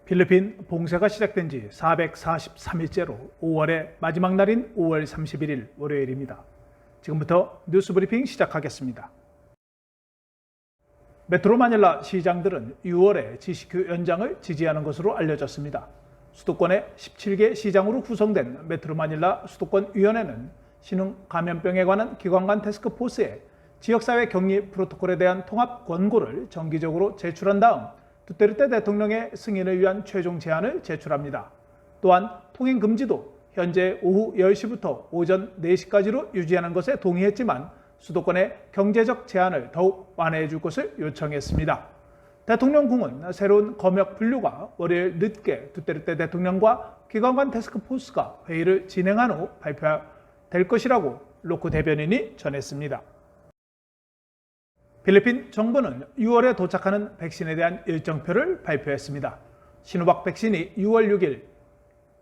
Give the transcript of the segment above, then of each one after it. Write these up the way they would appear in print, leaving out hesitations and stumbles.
필리핀 봉쇄가 시작된 지 443일째로 5월의 마지막 날인 5월 31일 월요일입니다. 지금부터 뉴스 브리핑 시작하겠습니다. 메트로 마닐라 시장들은 6월에 GCQ 연장을 지지하는 것으로 알려졌습니다. 수도권의 17개 시장으로 구성된 메트로 마닐라 수도권위원회는 신흥 감염병에 관한 기관 간 태스크포스에 지역사회 격리 프로토콜에 대한 통합 권고를 정기적으로 제출한 다음 두테르테 대통령의 승인을 위한 최종 제안을 제출합니다. 또한 통행 금지도 현재 오후 10시부터 오전 4시까지로 유지하는 것에 동의했지만 수도권의 경제적 제한을 더욱 완화해 줄 것을 요청했습니다. 대통령궁은 새로운 검역 분류가 월요일 늦게 두테르테 대통령과 기관 간 태스크포스가 회의를 진행한 후 발표될 것이라고 로크 대변인이 전했습니다. 필리핀 정부는 6월에 도착하는 백신에 대한 일정표를 발표했습니다. 시노박 백신이 6월 6일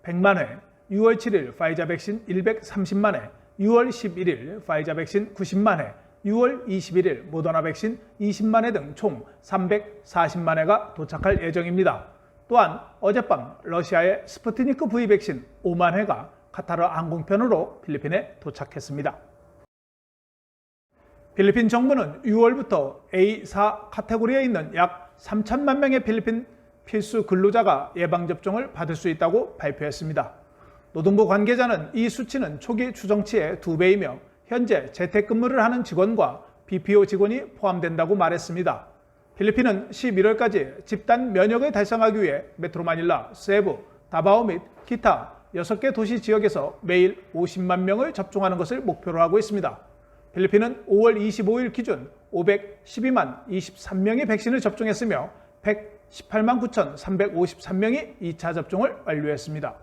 100만 회, 6월 7일 파이자 백신 130만 회, 6월 11일 파이자 백신 90만 회, 6월 21일 모더나 백신 20만 회 등 총 340만 회가 도착할 예정입니다. 또한 어젯밤 러시아의 스푸트니크 V 백신 5만 회가 카타르 항공편으로 필리핀에 도착했습니다. 필리핀 정부는 6월부터 A4 카테고리에 있는 약 3천만 명의 필리핀 필수 근로자가 예방접종을 받을 수 있다고 발표했습니다. 노동부 관계자는 이 수치는 초기 추정치의 2배이며 현재 재택근무를 하는 직원과 BPO 직원이 포함된다고 말했습니다. 필리핀은 11월까지 집단 면역을 달성하기 위해 메트로 마닐라, 세부, 다바오 및 기타 6개 도시 지역에서 매일 50만 명을 접종하는 것을 목표로 하고 있습니다. 필리핀은 5월 25일 기준 512만 23명이 백신을 접종했으며 118만 9,353명이 2차 접종을 완료했습니다.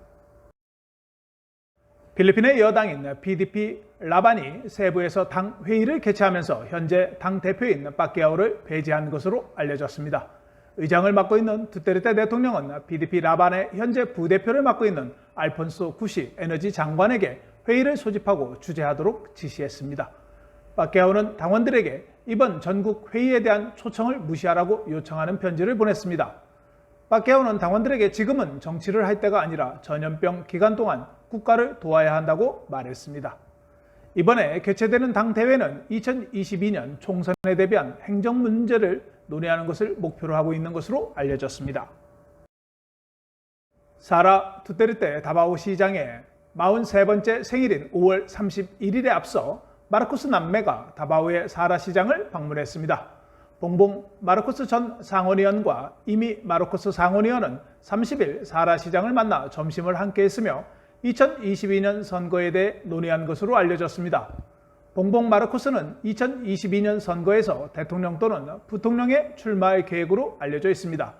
필리핀의 여당인 PDP 라반이 세부에서 당 회의를 개최하면서 현재 당 대표인 빠케아오를 배제한 것으로 알려졌습니다. 의장을 맡고 있는 두테르테 대통령은 PDP 라반의 현재 부대표를 맡고 있는 알폰소 구시 에너지 장관에게 회의를 소집하고 주재하도록 지시했습니다. 빠케아오는 당원들에게 이번 전국 회의에 대한 초청을 무시하라고 요청하는 편지를 보냈습니다. 빠케아오는 당원들에게 지금은 정치를 할 때가 아니라 전염병 기간 동안 국가를 도와야 한다고 말했습니다. 이번에 개최되는 당 대회는 2022년 총선에 대비한 행정 문제를 논의하는 것을 목표로 하고 있는 것으로 알려졌습니다. 사라 두테르테 다바오 시장의 43번째 생일인 5월 31일에 앞서 마르코스 남매가 다바오의 사라 시장을 방문했습니다. 봉봉 마르코스 전 상원의원과 이미 마르코스 상원의원은 30일 사라 시장을 만나 점심을 함께 했으며 2022년 선거에 대해 논의한 것으로 알려졌습니다. 봉봉 마르코스는 2022년 선거에서 대통령 또는 부통령에 출마할 계획으로 알려져 있습니다.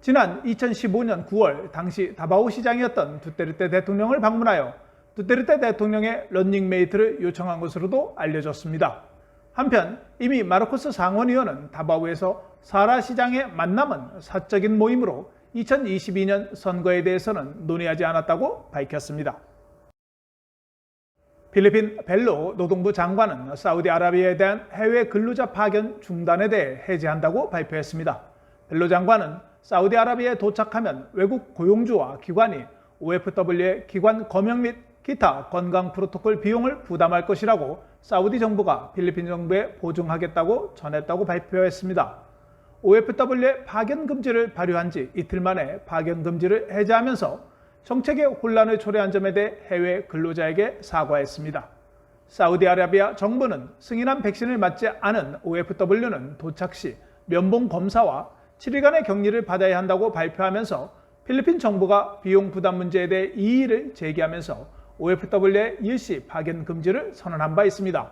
지난 2015년 9월 당시 다바오 시장이었던 두테르테 대통령을 방문하여 두테르테 대통령의 런닝메이트를 요청한 것으로도 알려졌습니다. 한편 이미 마르코스 상원의원은 다바오에서 사라 시장의 만남은 사적인 모임으로 2022년 선거에 대해서는 논의하지 않았다고 밝혔습니다. 필리핀 벨로 노동부 장관은 사우디아라비아에 대한 해외 근로자 파견 중단에 대해 해제한다고 발표했습니다. 벨로 장관은 사우디아라비아에 도착하면 외국 고용주와 기관이 OFW의 기관 검역 및 기타 건강 프로토콜 비용을 부담할 것이라고 사우디 정부가 필리핀 정부에 보증하겠다고 전했다고 발표했습니다. OFW의 파견 금지를 발효한 지 이틀 만에 파견 금지를 해제하면서 정책에 혼란을 초래한 점에 대해 해외 근로자에게 사과했습니다. 사우디아라비아 정부는 승인한 백신을 맞지 않은 OFW는 도착 시 면봉 검사와 7일간의 격리를 받아야 한다고 발표하면서 필리핀 정부가 비용 부담 문제에 대해 이의를 제기하면서 OFW의 일시 파견 금지를 선언한 바 있습니다.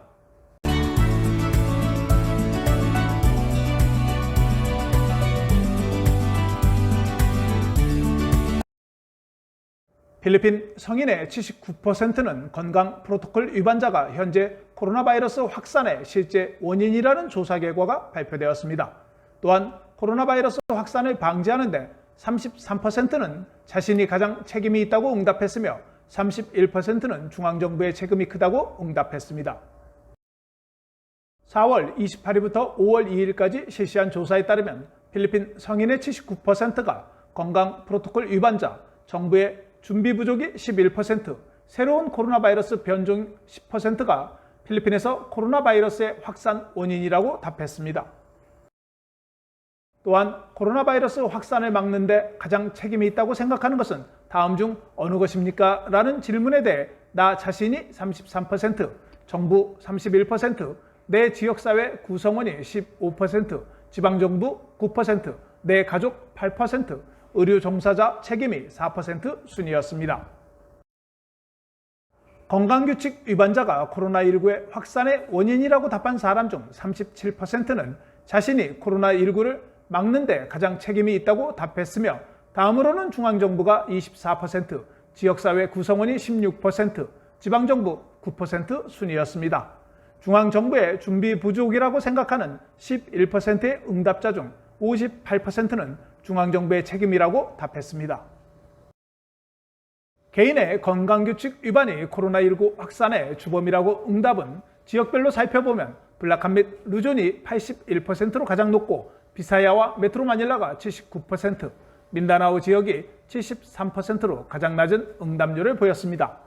필리핀 성인의 79%는 건강 프로토콜 위반자가 현재 코로나 바이러스 확산의 실제 원인이라는 조사 결과가 발표되었습니다. 또한 코로나 바이러스 확산을 방지하는 데 33%는 자신이 가장 책임이 있다고 응답했으며 31%는 중앙정부의 책임이 크다고 응답했습니다. 4월 28일부터 5월 2일까지 실시한 조사에 따르면 필리핀 성인의 79%가 건강 프로토콜 위반자, 정부의 준비 부족이 11%, 새로운 코로나 바이러스 변종 10%가 필리핀에서 코로나 바이러스의 확산 원인이라고 답했습니다. 또한 코로나 바이러스 확산을 막는 데 가장 책임이 있다고 생각하는 것은 다음 중 어느 것입니까? 라는 질문에 대해 나 자신이 33%, 정부 31%, 내 지역사회 구성원이 15%, 지방정부 9%, 내 가족 8%, 의료 종사자 책임이 4% 순이었습니다. 건강규칙 위반자가 코로나19의 확산의 원인이라고 답한 사람 중 37%는 자신이 코로나19를 막는 데 가장 책임이 있다고 답했으며 다음으로는 중앙정부가 24%, 지역사회 구성원이 16%, 지방정부 9% 순이었습니다. 중앙정부의 준비 부족이라고 생각하는 11%의 응답자 중 58%는 중앙정부의 책임이라고 답했습니다. 개인의 건강규칙 위반이 코로나19 확산의 주범이라고 응답은 지역별로 살펴보면 블라칸 및 루존이 81%로 가장 높고 비사야와 메트로 마닐라가 79%, 민다나오 지역이 73%로 가장 낮은 응답률을 보였습니다.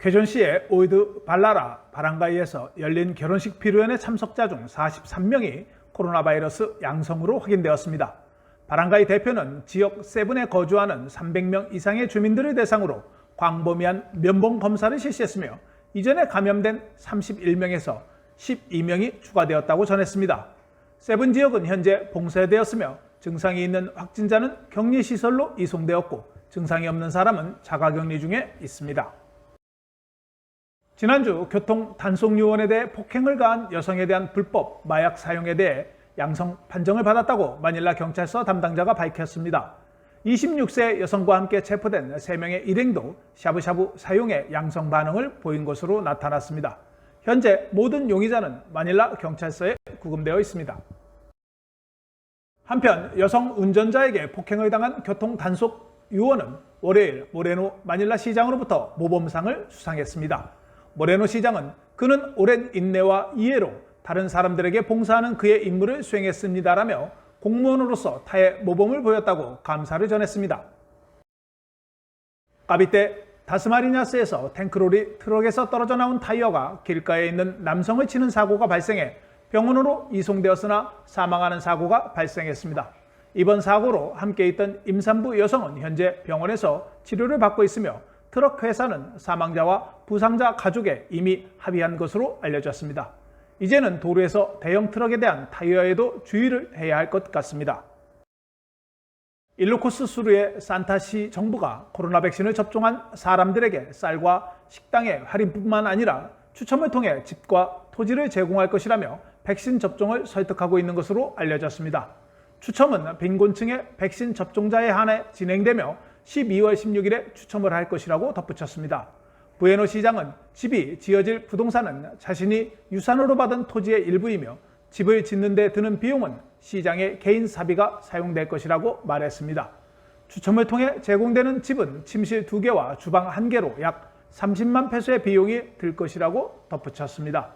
쾌전시의 오이드 발라라 바랑가이에서 열린 결혼식 피로연의 참석자 중 43명이 코로나 바이러스 양성으로 확인되었습니다. 바랑가이 대표는 지역 세븐에 거주하는 300명 이상의 주민들을 대상으로 광범위한 면봉 검사를 실시했으며 이전에 감염된 31명에서 12명이 추가되었다고 전했습니다. 세븐 지역은 현재 봉쇄되었으며 증상이 있는 확진자는 격리시설로 이송되었고 증상이 없는 사람은 자가격리 중에 있습니다. 지난주 교통단속요원에 대해 폭행을 가한 여성에 대한 불법 마약 사용에 대해 양성 판정을 받았다고 마닐라 경찰서 담당자가 밝혔습니다. 26세 여성과 함께 체포된 3명의 일행도 샤브샤브 사용에 양성 반응을 보인 것으로 나타났습니다. 현재 모든 용의자는 마닐라 경찰서에 구금되어 있습니다. 한편 여성 운전자에게 폭행을 당한 교통단속 요원은 월요일 모레노 마닐라 시장으로부터 모범상을 수상했습니다. 모레노 시장은 그는 오랜 인내와 이해로 다른 사람들에게 봉사하는 그의 임무를 수행했습니다라며 공무원으로서 타의 모범을 보였다고 감사를 전했습니다. 까비떼 다스마리냐스에서 탱크롤이 트럭에서 떨어져 나온 타이어가 길가에 있는 남성을 치는 사고가 발생해 병원으로 이송되었으나 사망하는 사고가 발생했습니다. 이번 사고로 함께 있던 임산부 여성은 현재 병원에서 치료를 받고 있으며 트럭 회사는 사망자와 부상자 가족에 이미 합의한 것으로 알려졌습니다. 이제는 도로에서 대형 트럭에 대한 타이어에도 주의를 해야 할 것 같습니다. 일루코스 수르의 산타시 정부가 코로나 백신을 접종한 사람들에게 쌀과 식당의 할인뿐만 아니라 추첨을 통해 집과 토지를 제공할 것이라며 백신 접종을 설득하고 있는 것으로 알려졌습니다. 추첨은 빈곤층의 백신 접종자에 한해 진행되며 12월 16일에 추첨을 할 것이라고 덧붙였습니다. 부에노 시장은 집이 지어질 부동산은 자신이 유산으로 받은 토지의 일부이며 집을 짓는 데 드는 비용은 시장의 개인 사비가 사용될 것이라고 말했습니다. 추첨을 통해 제공되는 집은 침실 2개와 주방 1개로 약 30만 페소의 비용이 들 것이라고 덧붙였습니다.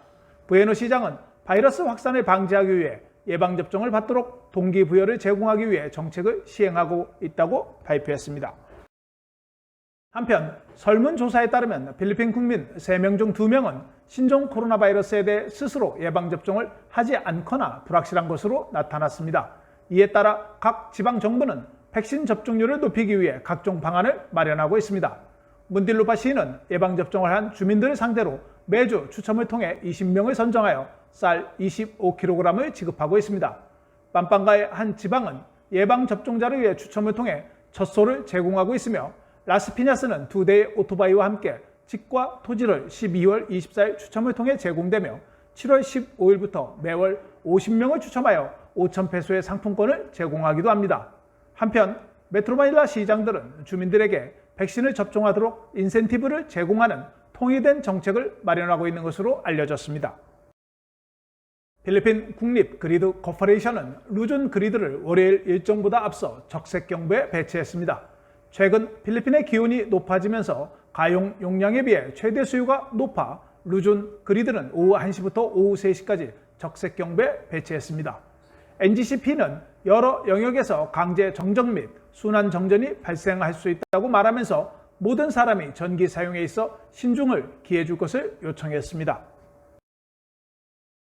부에노 시장은 바이러스 확산을 방지하기 위해 예방접종을 받도록 동기부여를 제공하기 위해 정책을 시행하고 있다고 발표했습니다. 한편 설문조사에 따르면 필리핀 국민 3명 중 2명은 신종 코로나 바이러스에 대해 스스로 예방접종을 하지 않거나 불확실한 것으로 나타났습니다. 이에 따라 각 지방정부는 백신 접종률을 높이기 위해 각종 방안을 마련하고 있습니다. 문딜루파 시는 예방접종을 한 주민들을 상대로 매주 추첨을 통해 20명을 선정하여 쌀 25kg을 지급하고 있습니다. 빰빵가의 한 지방은 예방접종자를 위해 추첨을 통해 젖소를 제공하고 있으며 라스피냐스는 2대의 오토바이와 함께 집과 토지를 12월 24일 추첨을 통해 제공되며 7월 15일부터 매월 50명을 추첨하여 5,000페소의 상품권을 제공하기도 합니다. 한편 메트로마닐라 시장들은 주민들에게 백신을 접종하도록 인센티브를 제공하는 통일된 정책을 마련하고 있는 것으로 알려졌습니다. 필리핀 국립 그리드 코퍼레이션은 루존 그리드를 월요일 일정보다 앞서 적색 경보에 배치했습니다. 최근 필리핀의 기온이 높아지면서 가용 용량에 비해 최대 수요가 높아 루존 그리드는 오후 1시부터 오후 3시까지 적색 경보에 배치했습니다. NGCP는 여러 영역에서 강제 정전 및 순환 정전이 발생할 수 있다고 말하면서 모든 사람이 전기 사용에 있어 신중을 기해 줄 것을 요청했습니다.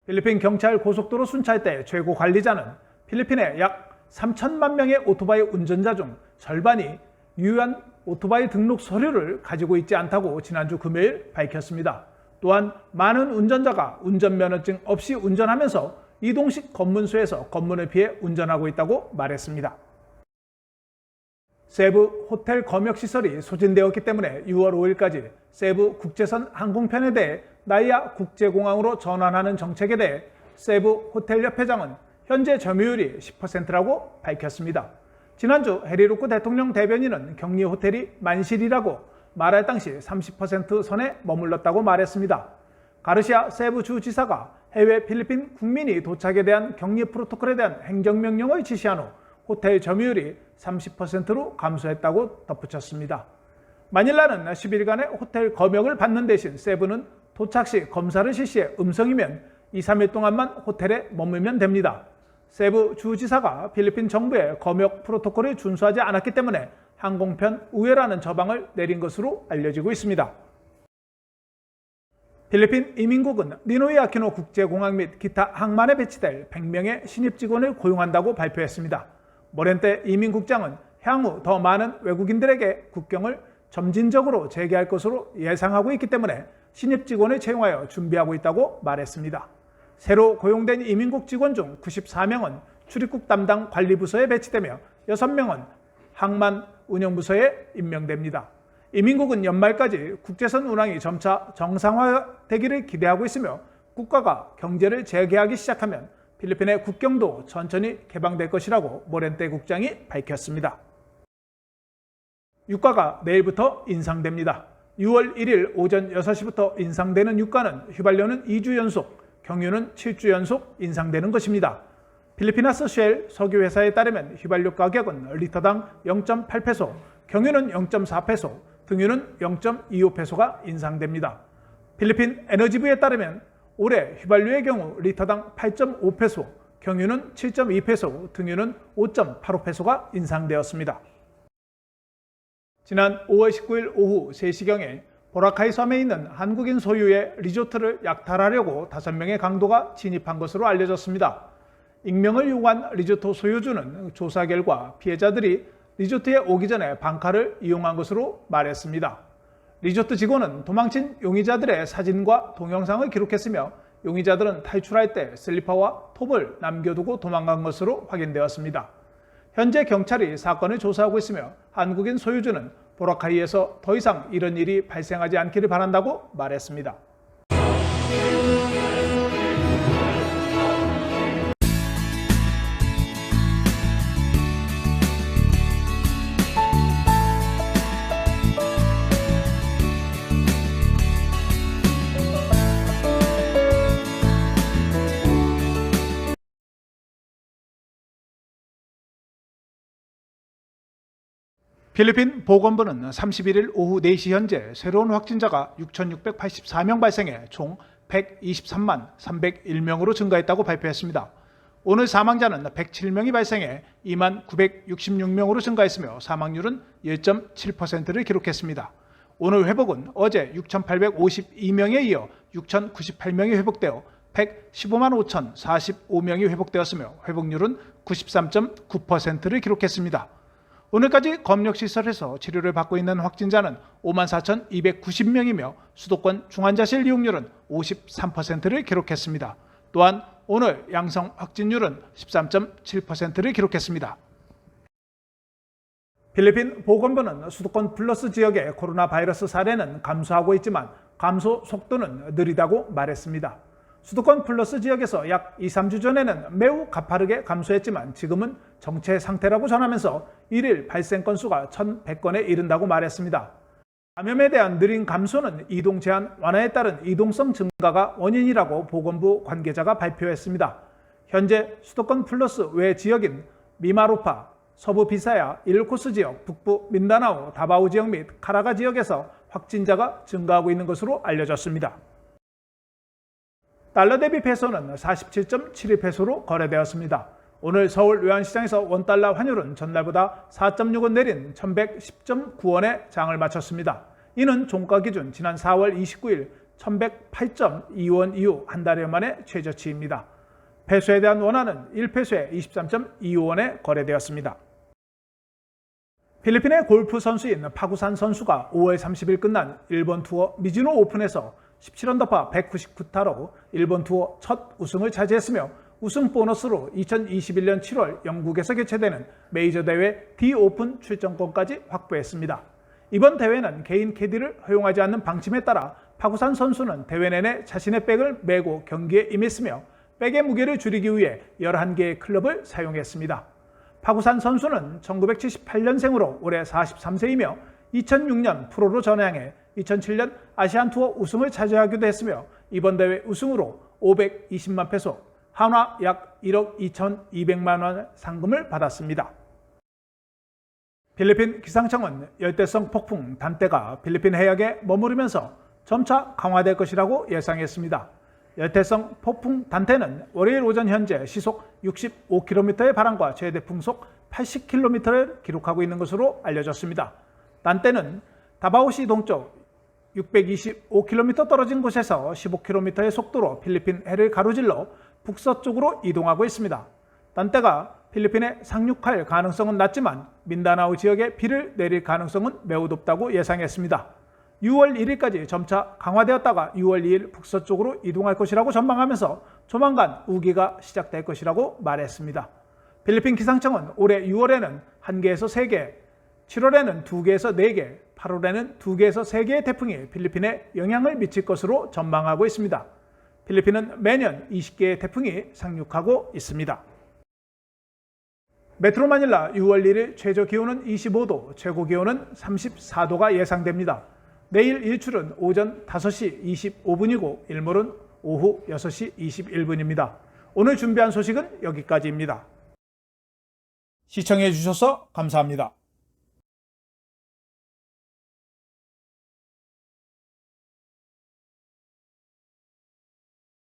필리핀 경찰 고속도로 순찰 대 최고 관리자는 필리핀의 약 3천만 명의 오토바이 운전자 중 절반이 유효한 오토바이 등록 서류를 가지고 있지 않다고 지난주 금요일 밝혔습니다. 또한 많은 운전자가 운전면허증 없이 운전하면서 이동식 검문소에서 검문을 피해 운전하고 있다고 말했습니다. 세부 호텔 검역시설이 소진되었기 때문에 6월 5일까지 세부 국제선 항공편에 대해 나이아 국제공항으로 전환하는 정책에 대해 세부 호텔협회장은 현재 점유율이 10%라고 밝혔습니다. 지난주 해리루크 대통령 대변인은 격리 호텔이 만실이라고 말할 당시 30% 선에 머물렀다고 말했습니다. 가르시아 세부 주지사가 해외 필리핀 국민이 도착에 대한 격리 프로토콜에 대한 행정명령을 지시한 후 호텔 점유율이 30%로 감소했다고 덧붙였습니다. 마닐라는 10일간의 호텔 검역을 받는 대신 세부는 도착 시 검사를 실시해 음성이면 2, 3일 동안만 호텔에 머물면 됩니다. 세부 주지사가 필리핀 정부의 검역 프로토콜을 준수하지 않았기 때문에 항공편 우회라는 처방을 내린 것으로 알려지고 있습니다. 필리핀 이민국은 니노이 아키노 국제공항 및 기타 항만에 배치될 100명의 신입 직원을 고용한다고 발표했습니다. 모렌테 이민국장은 향후 더 많은 외국인들에게 국경을 점진적으로 재개할 것으로 예상하고 있기 때문에 신입 직원을 채용하여 준비하고 있다고 말했습니다. 새로 고용된 이민국 직원 중 94명은 출입국 담당 관리부서에 배치되며 6명은 항만 운영부서에 임명됩니다. 이민국은 연말까지 국제선 운항이 점차 정상화되기를 기대하고 있으며 국가가 경제를 재개하기 시작하면 필리핀의 국경도 천천히 개방될 것이라고 모렌테 국장이 밝혔습니다. 유가가 내일부터 인상됩니다. 6월 1일 오전 6시부터 인상되는 유가는 휘발유는 2주 연속, 경유는 7주 연속 인상되는 것입니다. 필리피나스 쉘 석유회사에 따르면 휘발유 가격은 리터당 0.8페소, 경유는 0.4페소, 등유는 0.25페소가 인상됩니다. 필리핀 에너지부에 따르면 올해 휘발유의 경우 리터당 8.5페소, 경유는 7.2페소, 등유는 5.85페소가 인상되었습니다. 지난 5월 19일 오후 3시경에 보라카이 섬에 있는 한국인 소유의 리조트를 약탈하려고 5명의 강도가 진입한 것으로 알려졌습니다. 익명을 요구한 리조트 소유주는 조사 결과 피해자들이 리조트에 오기 전에 방카를 이용한 것으로 말했습니다. 리조트 직원은 도망친 용의자들의 사진과 동영상을 기록했으며 용의자들은 탈출할 때 슬리퍼와 톱을 남겨두고 도망간 것으로 확인되었습니다. 현재 경찰이 사건을 조사하고 있으며 한국인 소유주는 보라카이에서 더 이상 이런 일이 발생하지 않기를 바란다고 말했습니다. 필리핀 보건부는 31일 오후 4시 현재 새로운 확진자가 6,684명 발생해 총 123만 301명으로 증가했다고 발표했습니다. 오늘 사망자는 107명이 발생해 2만 966명으로 증가했으며 사망률은 1.7%를 기록했습니다. 오늘 회복은 어제 6,852명에 이어 6,098명이 회복되어 115만 5,045명이 회복되었으며 회복률은 93.9%를 기록했습니다. 오늘까지 검역시설에서 치료를 받고 있는 확진자는 54,290명이며 수도권 중환자실 이용률은 53%를 기록했습니다. 또한 오늘 양성 확진율은 13.7%를 기록했습니다. 필리핀 보건부는 수도권 플러스 지역의 코로나 바이러스 사례는 감소하고 있지만 감소 속도는 느리다고 말했습니다. 수도권 플러스 지역에서 약 2-3주 전에는 매우 가파르게 감소했지만 지금은 정체 상태라고 전하면서 일일 발생 건수가 1,100건에 이른다고 말했습니다. 감염에 대한 느린 감소는 이동 제한 완화에 따른 이동성 증가가 원인이라고 보건부 관계자가 발표했습니다. 현재 수도권 플러스 외 지역인 미마로파, 서부 비사야 1코스 지역, 북부 민다나오, 다바오 지역 및 카라가 지역에서 확진자가 증가하고 있는 것으로 알려졌습니다. 달러 대비 페소는 47.72페소로 거래되었습니다. 오늘 서울 외환시장에서 원달러 환율은 전날보다 4.6원 내린 1110.9원에 장을 마쳤습니다. 이는 종가 기준 지난 4월 29일 1108.2원 이후 한 달여 만에 최저치입니다. 페소에 대한 원화는 1페소에 23.25원에 거래되었습니다. 필리핀의 골프 선수인 파구산 선수가 5월 30일 끝난 일본 투어 미즈노 오픈에서 17언더파 199타로 일본 투어 첫 우승을 차지했으며 우승 보너스로 2021년 7월 영국에서 개최되는 메이저 대회 D-오픈 출전권까지 확보했습니다. 이번 대회는 개인 캐디를 허용하지 않는 방침에 따라 파구산 선수는 대회 내내 자신의 백을 메고 경기에 임했으며 백의 무게를 줄이기 위해 11개의 클럽을 사용했습니다. 파구산 선수는 1978년생으로 올해 43세이며 2006년 프로로 전향해 2007년 아시안 투어 우승을 차지하기도 했으며 이번 대회 우승으로 520만 페소, 한화 약 1억 2,200만 원 상금을 받았습니다. 필리핀 기상청은 열대성 폭풍 단떼가 필리핀 해역에 머무르면서 점차 강화될 것이라고 예상했습니다. 열대성 폭풍 단떼는 월요일 오전 현재 시속 65km의 바람과 최대 풍속 80km를 기록하고 있는 것으로 알려졌습니다. 단떼는 다바오시 동쪽 625km 떨어진 곳에서 15km의 속도로 필리핀 해를 가로질러 북서쪽으로 이동하고 있습니다. 단떼가 필리핀에 상륙할 가능성은 낮지만 민다나오 지역에 비를 내릴 가능성은 매우 높다고 예상했습니다. 6월 1일까지 점차 강화되었다가 6월 2일 북서쪽으로 이동할 것이라고 전망하면서 조만간 우기가 시작될 것이라고 말했습니다. 필리핀 기상청은 올해 6월에는 1개에서 3개, 7월에는 2개에서 4개, 8월에는 2개에서 3개의 태풍이 필리핀에 영향을 미칠 것으로 전망하고 있습니다. 필리핀은 매년 20개의 태풍이 상륙하고 있습니다. 메트로 마닐라 6월 1일 최저 기온은 25도, 최고 기온은 34도가 예상됩니다. 내일 일출은 오전 5시 25분이고 일몰은 오후 6시 21분입니다. 오늘 준비한 소식은 여기까지입니다. 시청해 주셔서 감사합니다.